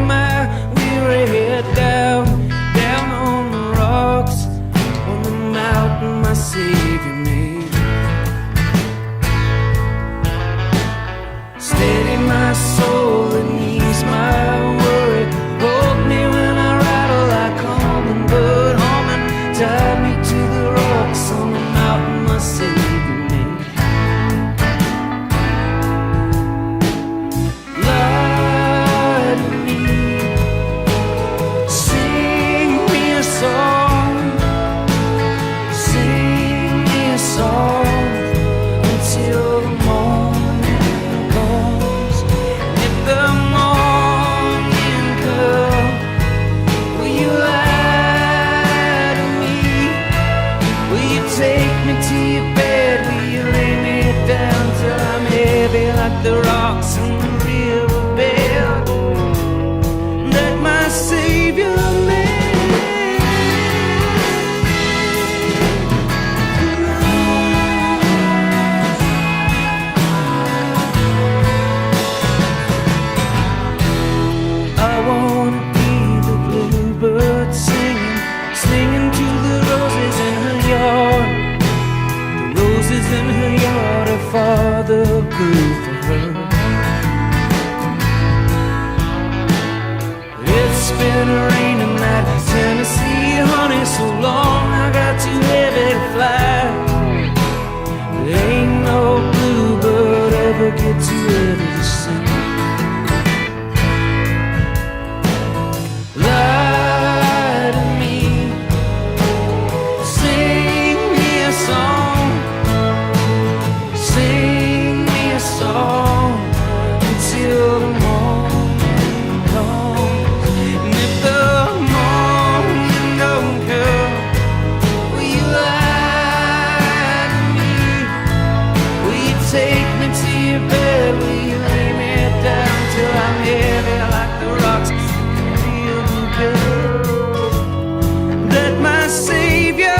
my weary head down on the rocks, on the mountain my Savior made. Steady my soul and ease my worry. Hold me when I rattle like hummingbird humming. Tie me to the rocks on the mountain my Savior made. Lie to me, sing me a song, sing me a song until the morning comes. And if the morning comes, will you lie to me? Will you take me to your bed? Will you lay me down till I'm heavy like the rocks in the riverbed that my Savior made? I wanna be the bluebird singing, singing to the roses in her yard. The roses in her yard her father grew for her. It's been raining that Tennessee honey so long, I got too heavy to fly. There ain't no bluebird ever get too heavy to sing. Lie to me, sing me a song, sing me a song until the morning comes. And if the morning don't come, will you lie to me? Will you take me to your bed? Will you lay me down till I'm heavy like the rocks in the riverbed that my Savior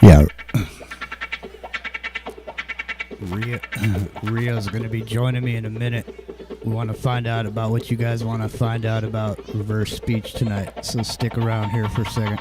Yeah. Rio's going to be joining me in a minute. We want to find out about what you guys want to find out about reverse speech tonight. So stick around here for a second.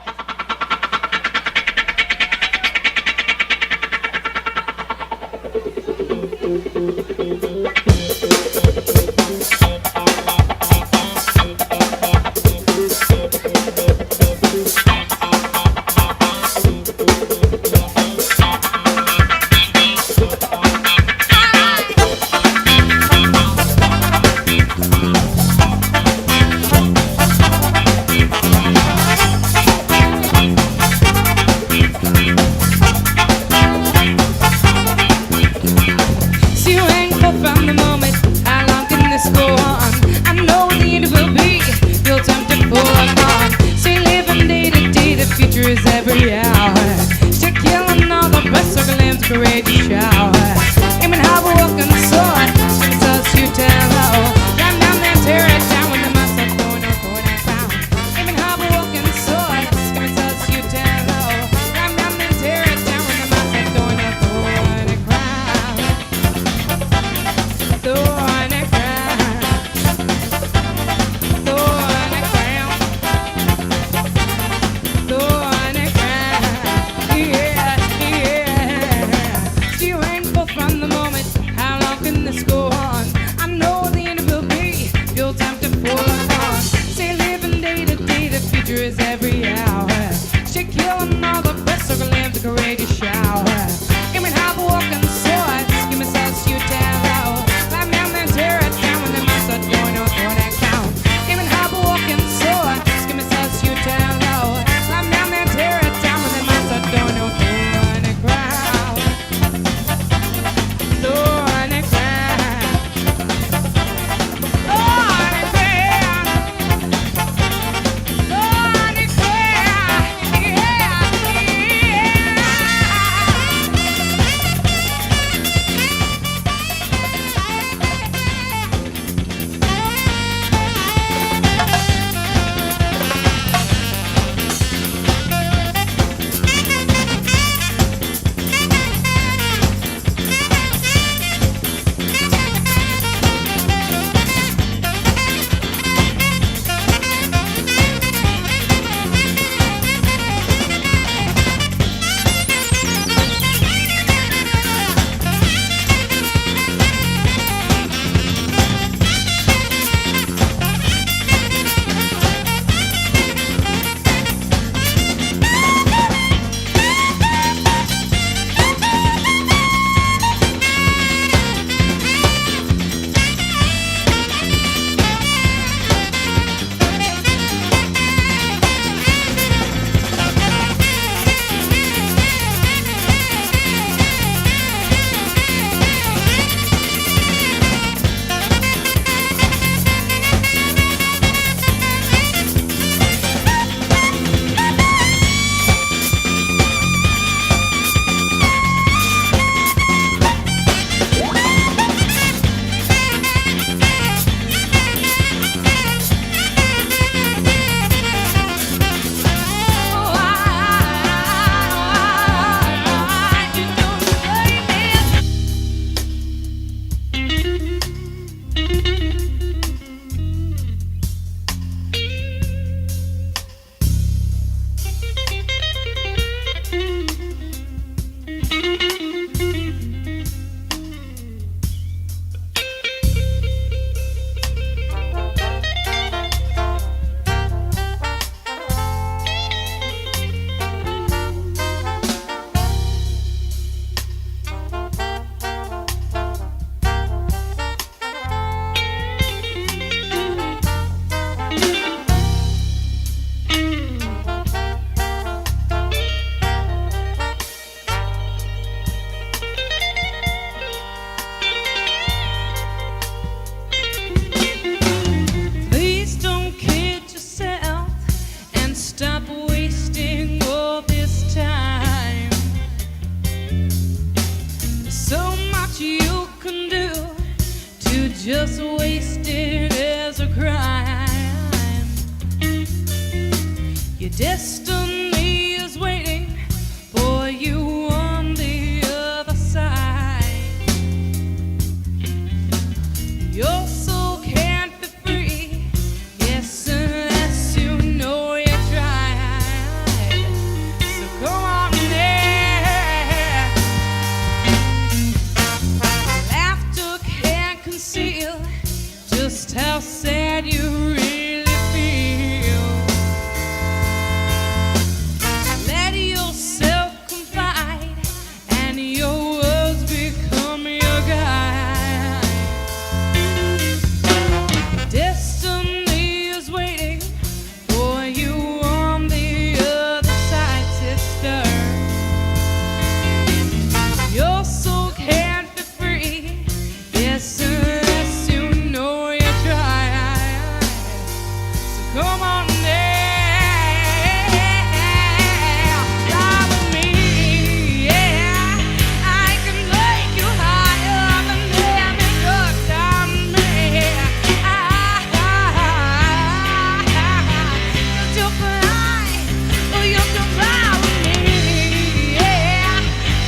destiny is waiting for you on the other side. Your soul can't be free, yes, unless you know you tried. So come on there. Laughter can't conceal just how sad you really feel. Let yourself confide and your words become your guide. Destiny is waiting for you on the other side, sister. Your soul can't be free, yes, unless you know you try. So come on there, fly with me, yeah. I can take you higher than any good time there. You fly, or you can fly with me, yeah.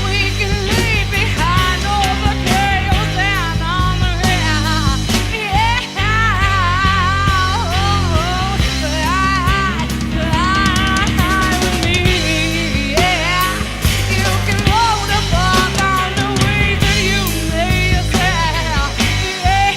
We can leave behind all the chaos and all the hell, yeah. Fly with me, yeah. You can hold the fog on the way that you lay yourself, yeah.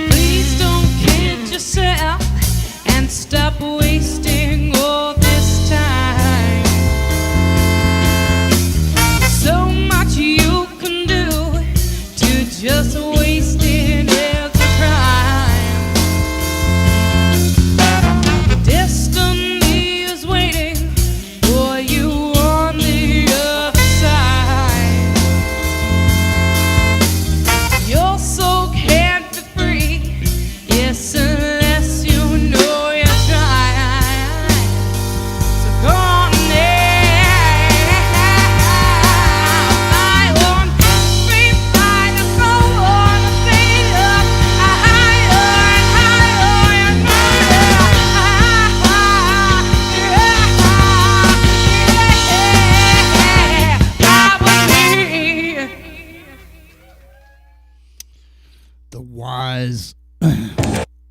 Please don't kid yourself and stop wasting all this time. So much you can do to just waste it as a crime. Destiny is waiting for you on the other side. Your soul can't be free, yes, unless you know you try. So go on there. I want free fighters, go on and stay up higher and higher and higher. Fly with me. The Wise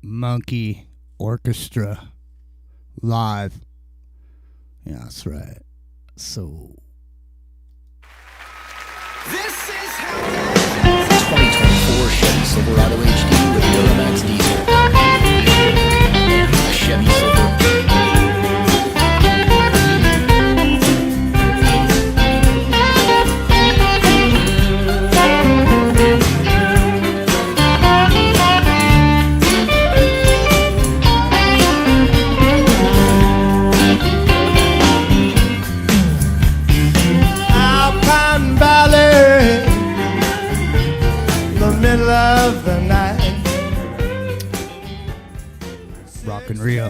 Monkey Orchestra live. Yeah, that's right. So This is how Silverado HD with Duramax diesel. And a Chevy Silverado. Alpine Valley, the middle of the night. Rockin' Rio.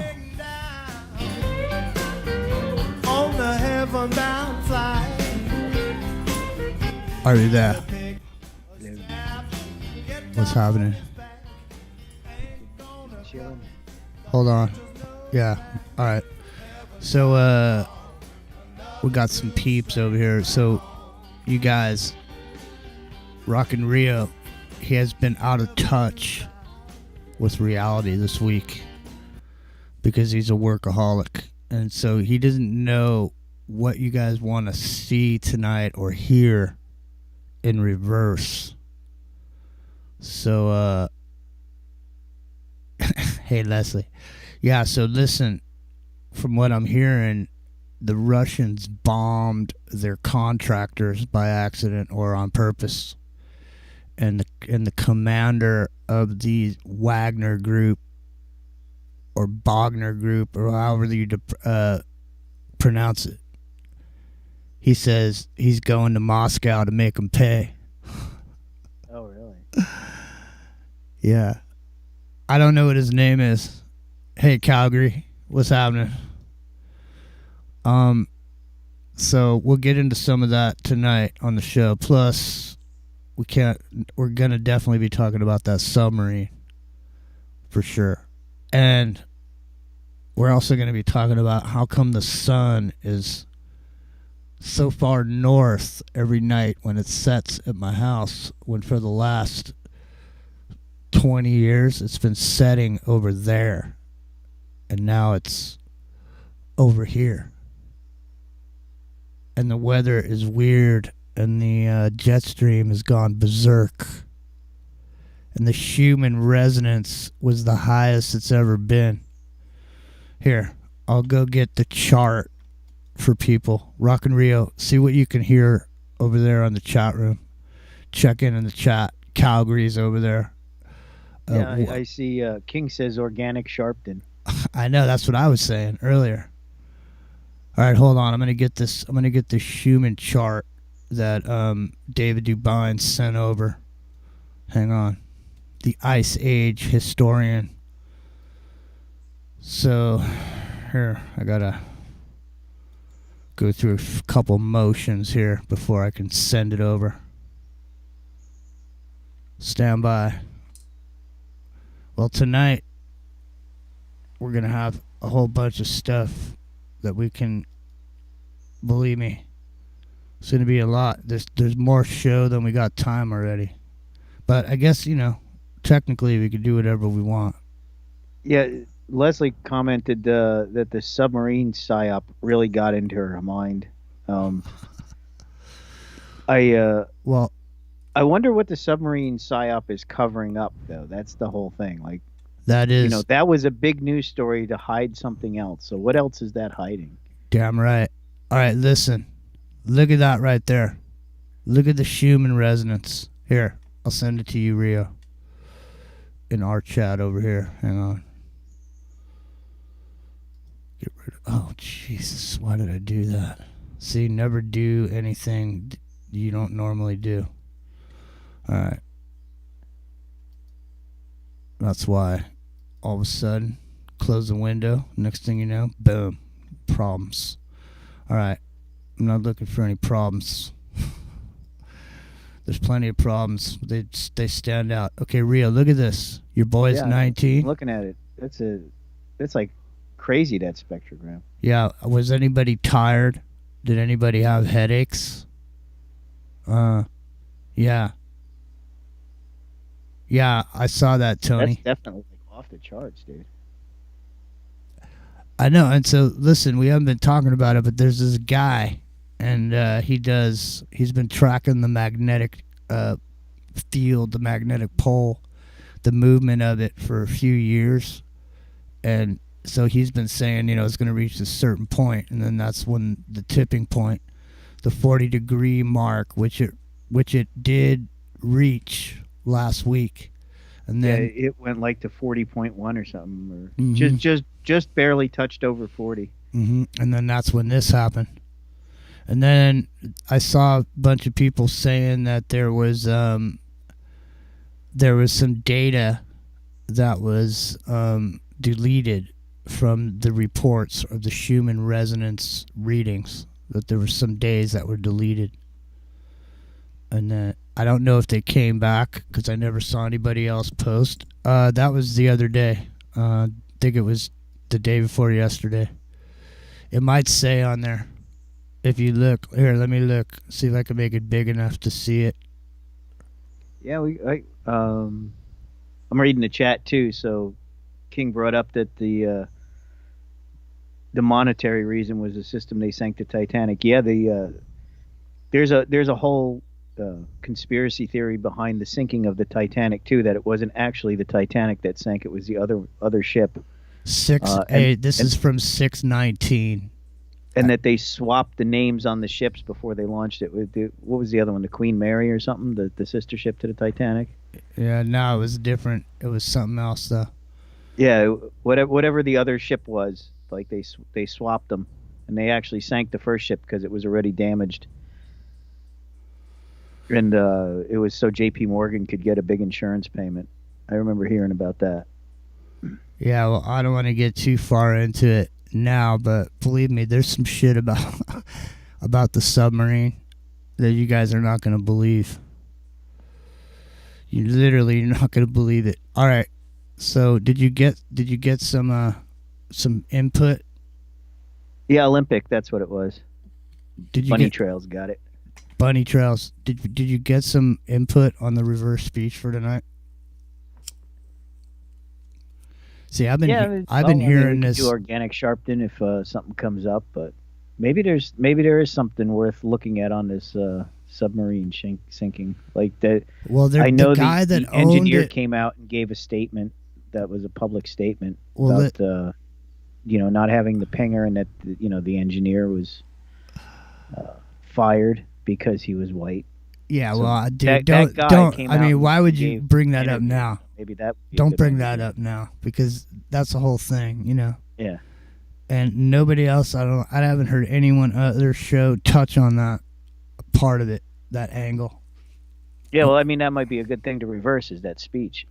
On the heaven-bound flight. Are you there? What's happening? Chilling. Hold on. Yeah. All right. So, we got some peeps over here. So, you guys, Rockin' Rio, he has been out of touch with reality this week because he's a workaholic. And so he doesn't know what you guys want to see tonight or hear in reverse. So, hey, Leslie. Yeah, so listen, from what I'm hearing, the Russians bombed their contractors by accident or on purpose. And the commander of the Wagner group or Bogner group or however you pronounce it, he says he's going to Moscow to make them pay. Oh, really? Yeah. I don't know what his name is. Hey, Calgary, what's happening? So we'll get into some of that tonight on the show. Plus, we're going to definitely be talking about that submarine for sure. And we're also going to be talking about how come the sun is so far north every night when it sets at my house, when for the last 20 years it's been setting over there. And now it's over here. And the weather is weird, and the jet stream has gone berserk. And the Schumann resonance was the highest it's ever been. Here, I'll go get the chart for people. Rockin' Rio, see what you can hear over there on the chat room. Check in the chat. Calgary's over there. Yeah, I see King says organic Sharpton. I know, that's what I was saying earlier. All right, hold on. I'm gonna get this Schumann chart that David Dubine sent over. Hang on. The Ice Age historian. So here, I gotta go through a couple motions here before I can send it over. Stand by. Well, tonight we're gonna have a whole bunch of stuff that we can, believe me, it's going to be a lot. There's more show than we got time already. But I guess, technically we could do whatever we want. Yeah, Leslie commented that the submarine psyop really got into her mind. I wonder what the submarine psyop is covering up, though. That's the whole thing. Like, that is, that was a big news story to hide something else. So what else is that hiding? damn right. All right, listen. Look at that right there. Look at the Schumann resonance. Here, I'll send it to you, Rio. In our chat over here. Hang on. Get rid of... Oh, Jesus. Why did I do that? See, never do anything you don't normally do. All right. That's why. All of a sudden, close the window. Next thing you know, boom. Problems. All right. I'm not looking for any problems. There's plenty of problems. They stand out. Okay, Rio, look at this. Your boy's 19. I'm looking at it. That's like crazy, that spectrogram. Yeah. Was anybody tired? Did anybody have headaches? Yeah. Yeah, I saw that, Tony. That's definitely off the charts, dude. I know, and so listen, we haven't been talking about it, but there's this guy, and he's been tracking the magnetic field, the magnetic pole, the movement of it for a few years, and so he's been saying, it's going to reach a certain point, and then that's when the tipping point, the 40-degree mark, which it did reach last week, and then it went like to 40.1 or something, or Mhm. just barely touched over 40. and then that's when this happened. And then I saw a bunch of people saying that there was some data that was deleted from the reports of the Schumann resonance readings, that there were some days that were deleted. And then I don't know if they came back because I never saw anybody else post. That was the other day. I think it was the day before yesterday. It might say on there. If you look here, let me look. See if I can make it big enough to see it. Yeah, I'm reading the chat too. So King brought up that the monetary reason was the system they sank the Titanic. Yeah, there's a whole conspiracy theory behind the sinking of the Titanic too, that it wasn't actually the Titanic that sank, it was the other ship. This is from 6/19. And that they swapped the names on the ships before they launched it. What was the other one? The Queen Mary or something? The sister ship to the Titanic? Yeah, no, it was different. It was something else though. Yeah, whatever the other ship was, like they swapped them, and they actually sank the first ship because it was already damaged. And it was so J.P. Morgan could get a big insurance payment. I remember hearing about that. Yeah, well, I don't want to get too far into it now, but believe me, there's some shit about the submarine that you guys are not going to believe. You're not going to believe it. All right. So, did you get some input? Yeah, Olympic, that's what it was. Did you Bunny get Trails, got it. Bunny Trails? Did you get some input on the reverse speech for tonight? See, I've been hearing this. Do organic Sharpton if something comes up, but maybe there is something worth looking at on this submarine sinking. Like that. Well, I know the guy that the engineer owned it, came out and gave a statement that was a public statement Well, about not having the pinger, and that the engineer was fired because he was white. Yeah, So well, dude, that don't. guy came I out mean, and why would you gave bring that up interview. now? Maybe that would be a Don't good bring one. that up now, because that's the whole thing, Yeah. And nobody else. I haven't heard anyone other show touch on that part of it, that angle. Yeah, well, I mean, that might be a good thing to reverse, is that speech,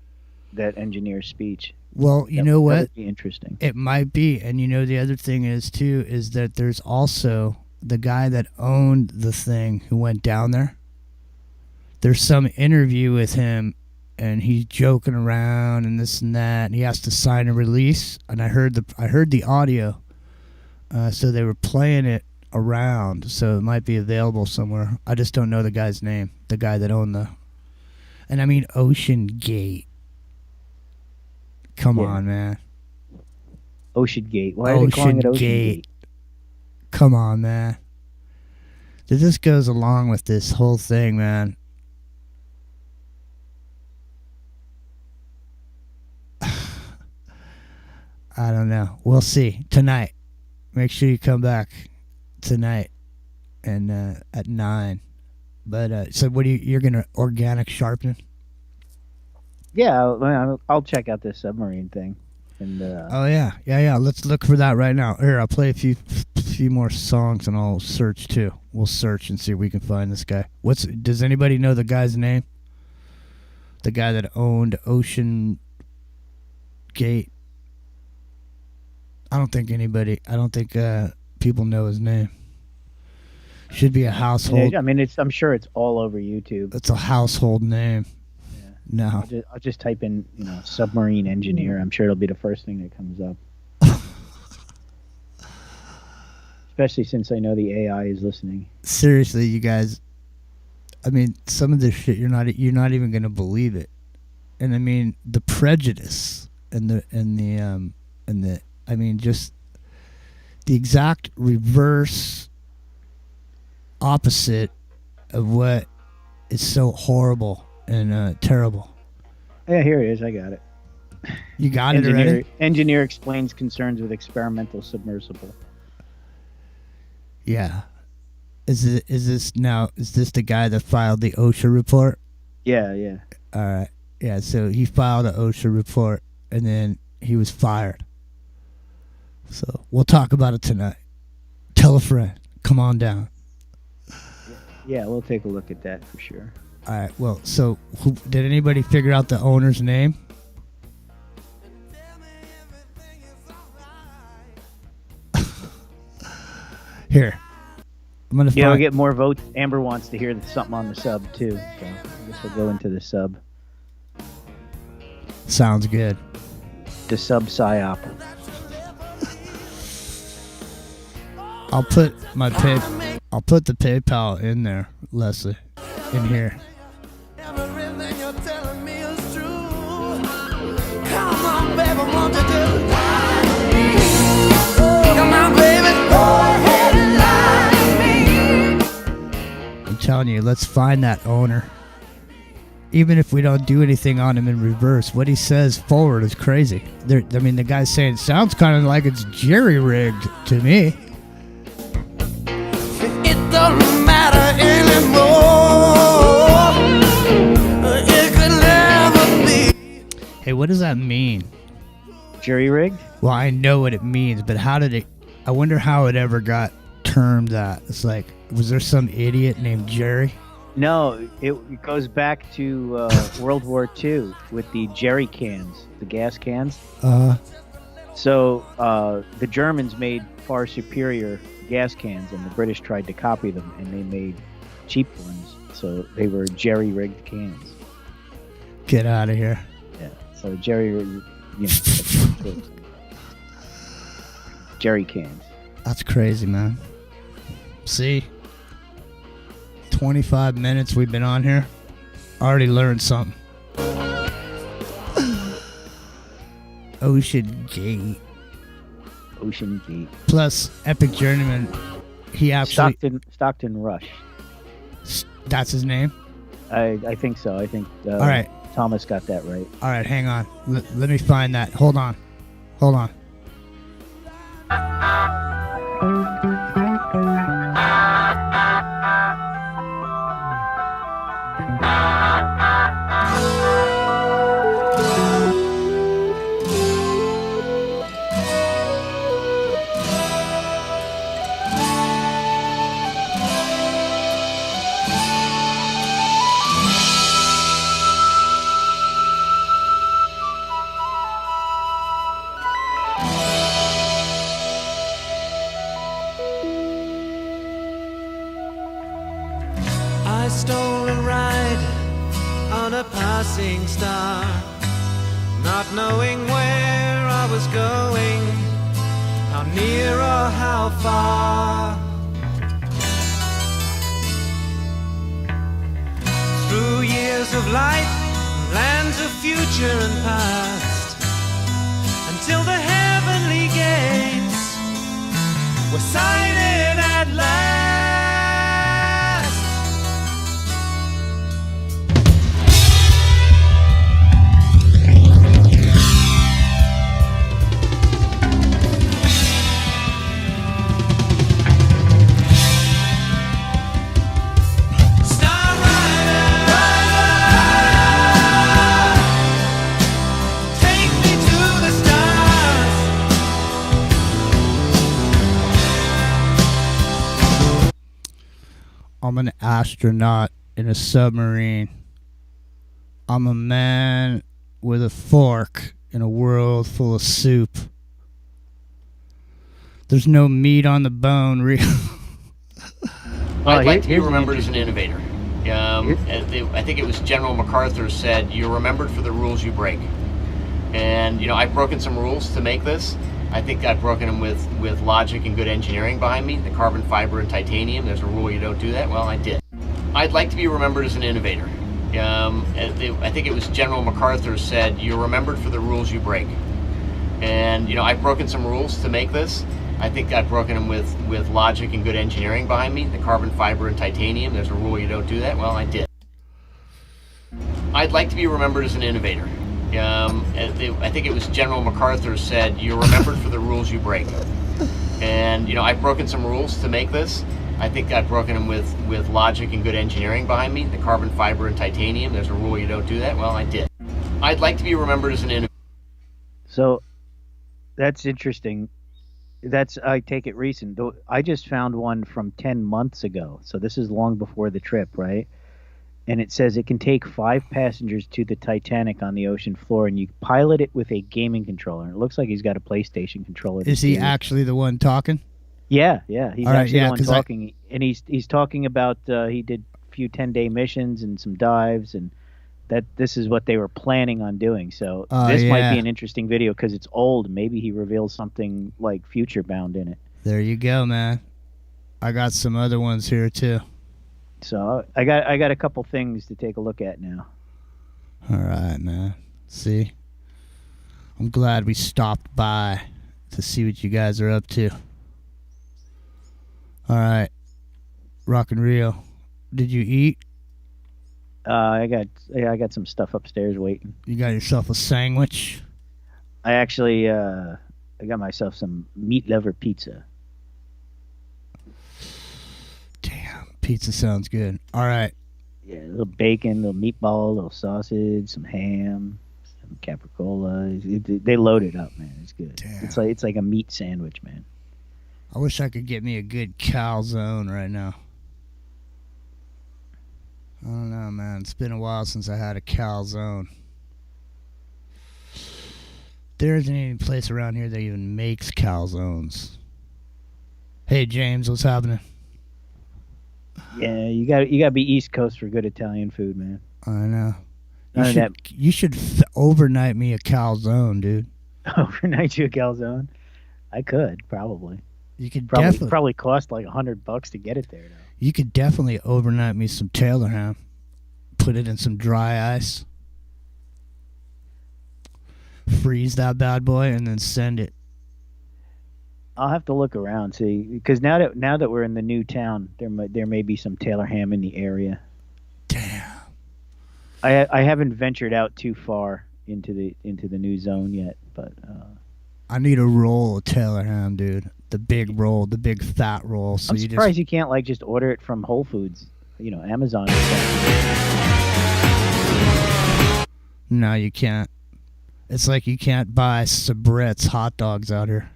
that engineer's speech. Well, you That- know that what? would be interesting. It might be, and the other thing is too is that there's also the guy that owned the thing who went down there. There's some interview with him, and he's joking around and this and that, and he has to sign a release. And I heard the audio, so they were playing it around, so it might be available somewhere. I just don't know the guy's name, the guy that owned and I mean Ocean Gate. Come Yeah. on, man. Ocean Gate. Why are they calling it Ocean Ocean Gate. Gate? Come on, man. This goes along with this whole thing, man. I don't know. We'll see tonight. Make sure you come back tonight and at 9. But so what you're gonna organic sharpen? Yeah, I'll check out this submarine thing. And Oh yeah. Let's look for that right now. Here, I'll play a few more songs and I'll search too. We'll search and see if we can find this guy. Does anybody know the guy's name? The guy that owned Ocean Gate. I don't think people know his name. Should be a household. I mean, I'm sure it's all over YouTube. It's a household name. Yeah. No. I'll just type in submarine engineer. I'm sure it'll be the first thing that comes up. Especially since I know the AI is listening. Seriously, you guys. I mean, some of this shit you're not even gonna believe it, and I mean the prejudice and I mean just the exact reverse opposite of what is so horrible and terrible. Yeah, here it is. I got it. You got it already? Engineer explains concerns with experimental submersible. Yeah. Is this the guy that filed the OSHA report? Yeah, yeah. All right. Yeah, so he filed an OSHA report and then he was fired. So we'll talk about it tonight. Tell a friend. Come on down. Yeah, we'll take a look at that for sure. All right. Well, so did anybody figure out the owner's name? Here. I'm going to Yeah, we'll find... get more votes. Amber wants to hear something on the sub, too. So I guess we'll go into the sub. Sounds good. The sub psyop. I'll put the PayPal in there, Leslie, in here. Everything you're telling me is true. Come on, baby, won't you do it? Come on, baby, go ahead and lie to me. I'm telling you, let's find that owner. Even if we don't do anything on him in reverse, what he says forward is crazy. The guy's saying it sounds kind of like it's jerry-rigged to me. It don't matter anymore. It could never be. Hey, what does that mean? Jury rigged? Well, I know what it means, but how did it... I wonder how it ever got termed that. It's like, was there some idiot named Jerry? No, it goes back to World War II with the jerry cans, the gas cans. So the Germans made far superior gas cans, and the British tried to copy them, and they made cheap ones. So they were jerry-rigged cans. Get out of here. Yeah. So jerry, jerry cans. That's crazy, man. See? 25 minutes we've been on here. Already learned something. Ocean Gate. Ocean Gate. Plus, Epic Journeyman, he actually... Stockton Rush. That's his name? I think so. I think All right. Thomas got that right. All right, hang on. Let me find that. Hold on. I stole a ride on a passing star, not knowing where I was going, how near or how far. Through years of light, lands of future and past, until the heavenly gates were sighted at last. I'm an astronaut in a submarine. I'm a man with a fork in a world full of soup. There's no meat on the bone. I'd like to be remembered as an innovator. I think it was General MacArthur said, "You're remembered for the rules you break." And I've broken some rules to make this. I think I've broken them with logic and good engineering behind me. The carbon fiber and titanium, there's a rule you don't do that. Well, I did. I'd like to be remembered as an innovator. I think it was General MacArthur said, "You're remembered for the rules you break." And I've broken some rules to make this. I think I've broken them with logic and good engineering behind me. The carbon fiber and titanium, there's a rule you don't do that. Well, I did. I'd like to be remembered as an innovator. I think it was General MacArthur said, "You're remembered for the rules you break." And I've broken some rules to make this. I think I've broken them with logic and good engineering behind me. The carbon fiber and titanium. There's a rule you don't do that. Well, I did. I'd like to be remembered as an innovator. So that's interesting. I take it recent. Though I just found one from 10 months ago. So this is long before the trip, right? And it says it can take 5 passengers to the Titanic on the ocean floor, and you pilot it with a gaming controller. And it looks like he's got a PlayStation controller. Is he actually the one talking? Yeah. He's All right, actually yeah, the one 'cause talking, and he's talking about he did a few 10-day missions and some dives, and that this is what they were planning on doing. So this might yeah. be an interesting video because it's old. Maybe he reveals something like future bound in it. There you go, man. I got some other ones here too. So I got a couple things to take a look at now. All right, man. See, I'm glad we stopped by to see what you guys are up to. All right, Rock and Rio, did you eat? I got some stuff upstairs waiting. You got yourself a sandwich? I actually I got myself some meat lover pizza. Damn, pizza sounds good. All right. Yeah, a little bacon, a little meatball, a little sausage, some ham, some capricola. They load it up, man. It's good. Damn. It's like a meat sandwich, man. I wish I could get me a good calzone right now. I don't know, man. It's been a while since I had a calzone. There isn't any place around here that even makes calzones. Hey, James, what's happening? Yeah, you got to be East Coast for good Italian food, man. I know. None of that You should overnight me a calzone, dude. overnight you a calzone. I could probably. You could Probably cost like $100 to get it there, though. You could definitely overnight me some Taylor ham. Put it in some dry ice. Freeze that bad boy and then send it. I'll have to look around, see, because now that we're in the new town, there may be some Taylor ham in the area. Damn. I haven't ventured out too far into the new zone yet, but I need a roll of Taylor ham, dude. The big roll, the big fat roll. So I'm surprised you can't like just order it from Whole Foods, Amazon or something. No, you can't. It's like you can't buy Sabrett's hot dogs out here.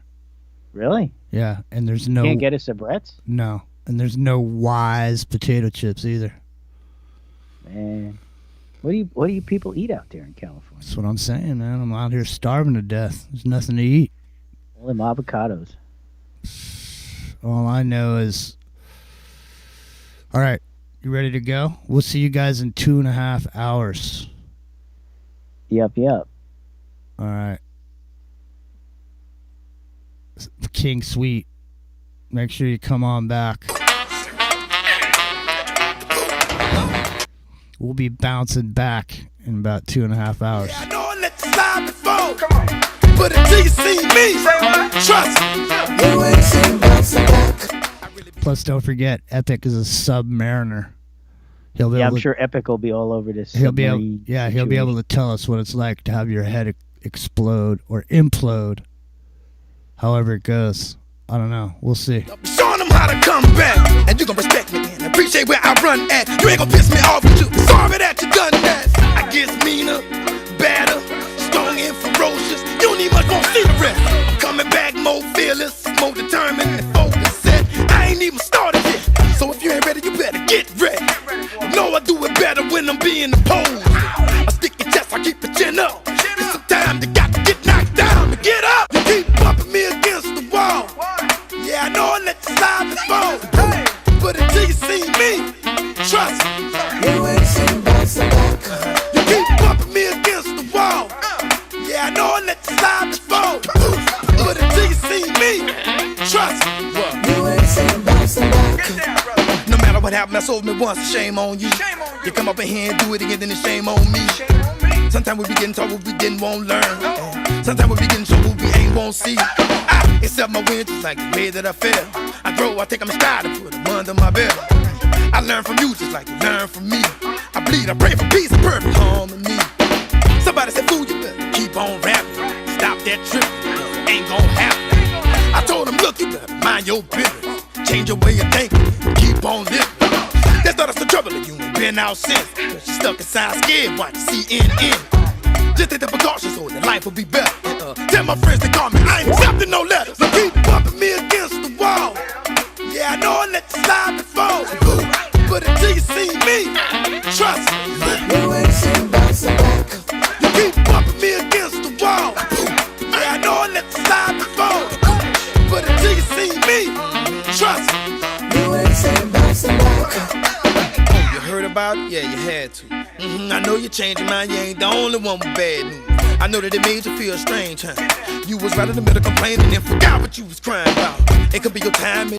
Really? Yeah, and there's no... Can't get a Sabrett's? No, and there's no Wise potato chips either. Man, what do you people eat out there in California? That's what I'm saying, man. I'm out here starving to death. There's nothing to eat. All them avocados. All I know is... All right, you ready to go? We'll see you guys in 2.5 hours. Yep. All right. King Sweet. Make sure you come on back. We'll be bouncing back in about 2.5 hours. Yeah, I know I let you slide before. Come on. But until you see me, trust me. You ain't seen bouncing back. Plus, don't forget, Epic is a submariner. He'll be able I'm to, sure Epic will be all over this. he'll be able to tell us what it's like to have your head explode or implode. However it goes. I don't know. We'll see. Showing them how to come back, and you gon' respect me and appreciate where I run at. You ain't gon' piss me off with you. Sorry that you done that. I get meaner, badder, strong and ferocious. You don't even much gon' see the rest. I'm coming back more fearless, more determined and focused. Set. I ain't even started yet, so if you ain't ready, you better get ready. Know I do it better when I'm being opposed. I stick your chest, I keep your chin up. It's some time you got to get knocked down to get up. You keep bumping me against the wall. Yeah, I know I let you slide before. But until you see me, trust me. You ain't seen bouncing back. You keep bumping me against the wall. Yeah, I know I let you slide before. But until you see me, trust me. You ain't seen bouncing back. No matter what happened, I sold me once, shame on you. You come up in here and do it again, then it's shame on me. Sometimes we be getting told what we didn't want to learn. Sometimes we be getting told what we ain't won't see. I accept my wins just like the way that I feel. I grow, I take them in stride and put them under my belt. I learn from you just like you learn from me. I bleed, I pray for peace and perfect harmony. Somebody said, fool, you better on rapping. Stop that tripping, ain't gon' happen. I told him, look, you better mind your business. Change your way of thinking, keep on living. That's not us the trouble, you ain't been out since. Cause you stuck inside scared, watch CNN. Just take the precautions so that life will be better. Tell my friends to call me, I ain't accepting no letters. So keep bumping me against the wall. Yeah, I know I let you slide before. But until you see me, trust me. You ain't seen bouncing back. You keep bumping me against the wall. Yeah, I know I let you slide before. But until you see me, trust me. You ain't seen bouncing back. You heard about it? Yeah, you had to. I know you changed your mind, you ain't the only one with bad news. I know that it made you feel strange, huh? You was right in the middle complaining and forgot what you was crying about. It could be your time.